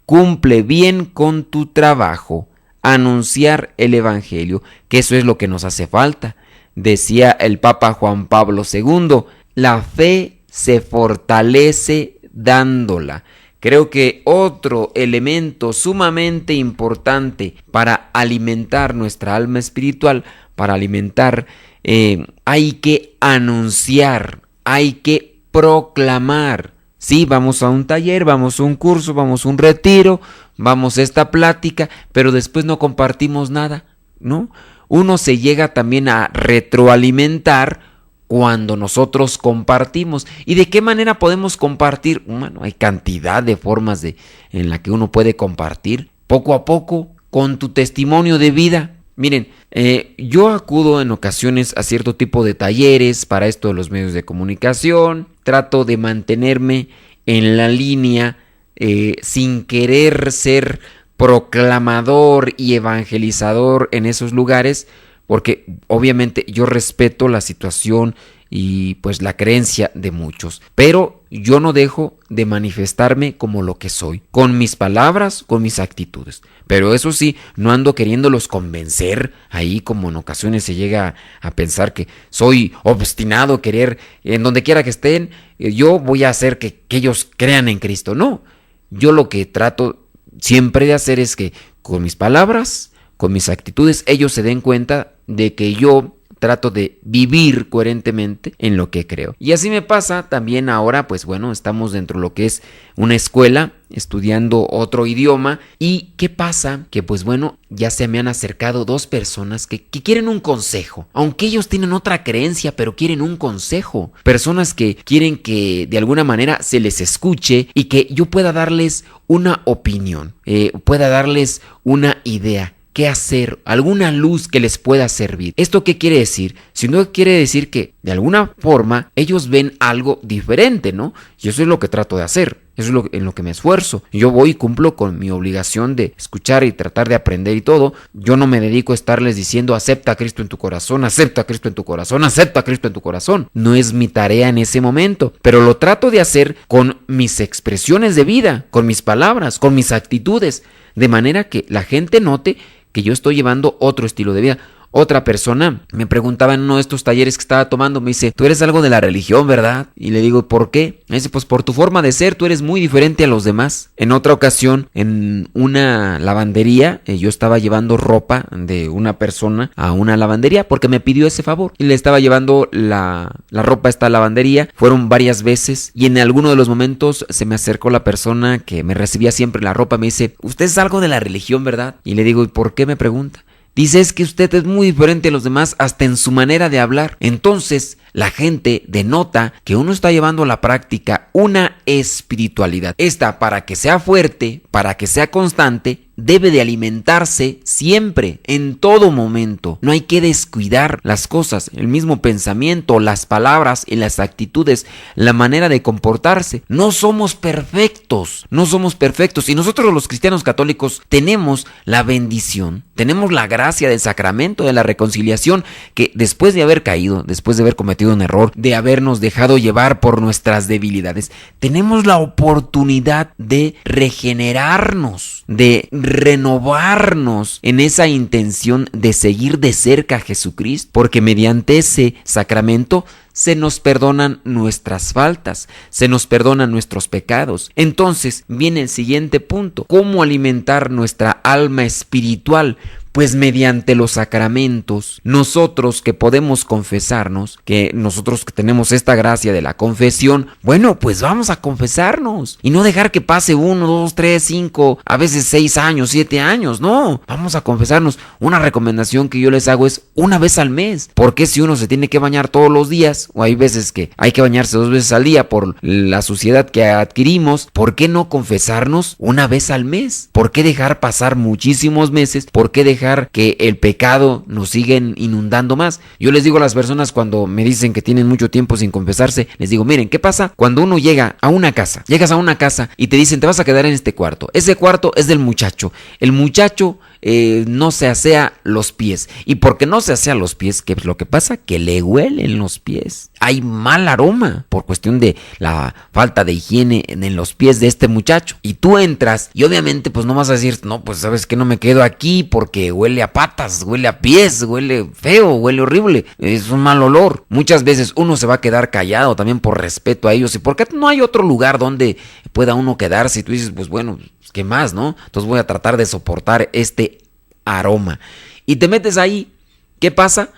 [SPEAKER 2] cumple bien con tu trabajo, anunciar el evangelio, que eso es lo que nos hace falta. Decía el Papa Juan Pablo II, la fe se fortalece dándola. Creo que otro elemento sumamente importante para alimentar nuestra alma espiritual, para alimentar, hay que anunciar hay que proclamar. Sí, vamos a un taller, vamos a un curso, vamos a un retiro, vamos a esta plática, pero después no compartimos nada, ¿no? Uno se llega también a retroalimentar cuando nosotros compartimos. ¿Y de qué manera podemos compartir? Bueno, hay cantidad de formas en la que uno puede compartir. Poco a poco, con tu testimonio de vida. Miren, yo acudo en ocasiones a cierto tipo de talleres para esto de los medios de comunicación. Trato de mantenerme en la línea sin querer ser proclamador y evangelizador en esos lugares, porque obviamente yo respeto la situación y pues la creencia de muchos, pero yo no dejo de manifestarme como lo que soy, con mis palabras, con mis actitudes. Pero eso sí, no ando queriéndolos convencer, ahí como en ocasiones se llega a pensar que soy obstinado, querer, en donde quiera que estén, yo voy a hacer que ellos crean en Cristo. No, yo lo que trato siempre de hacer es que con mis palabras, con mis actitudes, ellos se den cuenta de que yo trato de vivir coherentemente en lo que creo. Y así me pasa también ahora, pues bueno, estamos dentro de lo que es una escuela, estudiando otro idioma. ¿Y qué pasa? Que pues bueno, ya se me han acercado dos personas que quieren un consejo. Aunque ellos tienen otra creencia, pero quieren un consejo. Personas que quieren que de alguna manera se les escuche y que yo pueda darles una opinión, pueda darles una idea. ¿Qué hacer? Alguna luz que les pueda servir. ¿Esto qué quiere decir? Si no quiere decir que de alguna forma ellos ven algo diferente, ¿no? Y eso es lo que trato de hacer. Eso es en lo que me esfuerzo. Yo voy y cumplo con mi obligación de escuchar y tratar de aprender y todo. Yo no me dedico a estarles diciendo acepta a Cristo en tu corazón, acepta a Cristo en tu corazón, acepta a Cristo en tu corazón. No es mi tarea en ese momento, pero lo trato de hacer con mis expresiones de vida, con mis palabras, con mis actitudes, de manera que la gente note que yo estoy llevando otro estilo de vida. Otra persona me preguntaba en uno de estos talleres que estaba tomando, me dice, tú eres algo de la religión, ¿verdad? Y le digo, ¿por qué? Me dice, pues por tu forma de ser, tú eres muy diferente a los demás. En otra ocasión, en una lavandería, yo estaba llevando ropa de una persona a una lavandería porque me pidió ese favor. Y le estaba llevando la ropa a esta lavandería, fueron varias veces, y en alguno de los momentos se me acercó la persona que me recibía siempre la ropa, me dice, usted es algo de la religión, ¿verdad? Y le digo, ¿y por qué me pregunta? Dice, es que usted es muy diferente a los demás hasta en su manera de hablar. Entonces, la gente denota que uno está llevando a la práctica una espiritualidad. Esta, para que sea fuerte, para que sea constante, debe de alimentarse siempre, en todo momento. No hay que descuidar las cosas, el mismo pensamiento, las palabras y las actitudes, la manera de comportarse. No somos perfectos, y nosotros los cristianos católicos tenemos la bendición, tenemos la gracia del sacramento de la reconciliación, que después de haber caído, después de haber cometido un error, de habernos dejado llevar por nuestras debilidades, tenemos la oportunidad de regenerarnos, de renovarnos en esa intención de seguir de cerca a Jesucristo, porque mediante ese sacramento se nos perdonan nuestras faltas, se nos perdonan nuestros pecados. Entonces viene el siguiente punto: ¿cómo alimentar nuestra alma espiritual? Pues mediante los sacramentos. Nosotros que podemos confesarnos, que nosotros que tenemos esta gracia de la confesión, bueno, pues vamos a confesarnos y no dejar que pase 1, 2, 3, 5, a veces 6 años, 7 años, no, vamos a confesarnos. Una recomendación que yo les hago es una vez al mes, porque si uno se tiene que bañar todos los días, o hay veces que hay que bañarse 2 veces al día por la suciedad que adquirimos, ¿por qué no confesarnos una vez al mes? ¿Por qué dejar pasar muchísimos meses? ¿Por qué dejar que el pecado nos siga inundando más? Yo les digo a las personas cuando me dicen que tienen mucho tiempo sin confesarse, les digo, miren, ¿qué pasa? Cuando uno llega a una casa, llegas a una casa y te dicen, te vas a quedar en este cuarto. Ese cuarto es del muchacho. El muchacho no se asea los pies. ¿Y por qué no se asea los pies? ¿Qué es lo que pasa? Que le huelen los pies. Hay mal aroma por cuestión de la falta de higiene en los pies de este muchacho. Y tú entras y obviamente pues no vas a decir, no, pues sabes que no me quedo aquí porque huele a patas, huele a pies, huele feo, huele horrible. Es un mal olor. Muchas veces uno se va a quedar callado también por respeto a ellos. ¿Y por qué no hay otro lugar donde pueda uno quedarse? Y tú dices, pues bueno, ¿qué más, no? Entonces voy a tratar de soportar este aroma. Y te metes ahí. ¿Qué pasa?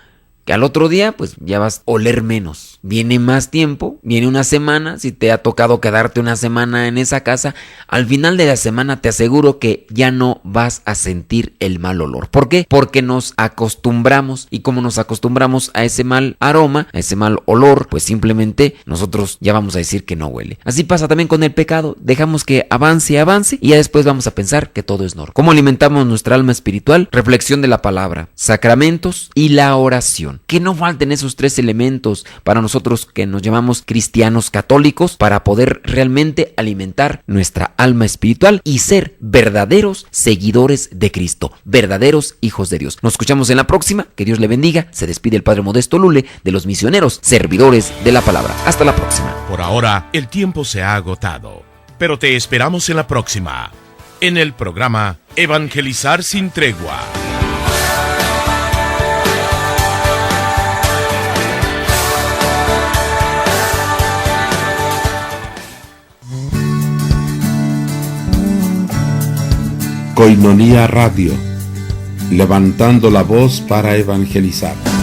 [SPEAKER 2] Que al otro día, pues ya vas a oler menos. menos. Viene más tiempo, viene una semana, si te ha tocado quedarte una semana en esa casa, al final de la semana te aseguro que ya no vas a sentir el mal olor. ¿Por qué? Porque nos acostumbramos, y como nos acostumbramos a ese mal aroma, a ese mal olor, pues simplemente nosotros ya vamos a decir que no huele. Así pasa también con el pecado, dejamos que avance y ya después vamos a pensar que todo es normal. ¿Cómo alimentamos nuestra alma espiritual? Reflexión de la palabra, sacramentos y la oración. Que no falten esos tres elementos para nosotros que nos llamamos cristianos católicos para poder realmente alimentar nuestra alma espiritual y ser verdaderos seguidores de Cristo, verdaderos hijos de Dios. Nos escuchamos en la próxima. Que Dios le bendiga. Se despide el Padre Modesto Lule de los misioneros, servidores de la palabra. Hasta la próxima.
[SPEAKER 1] Por ahora, el tiempo se ha agotado, pero te esperamos en la próxima, en el programa Evangelizar sin Tregua.
[SPEAKER 5] Koinonia Radio, levantando la voz para evangelizar.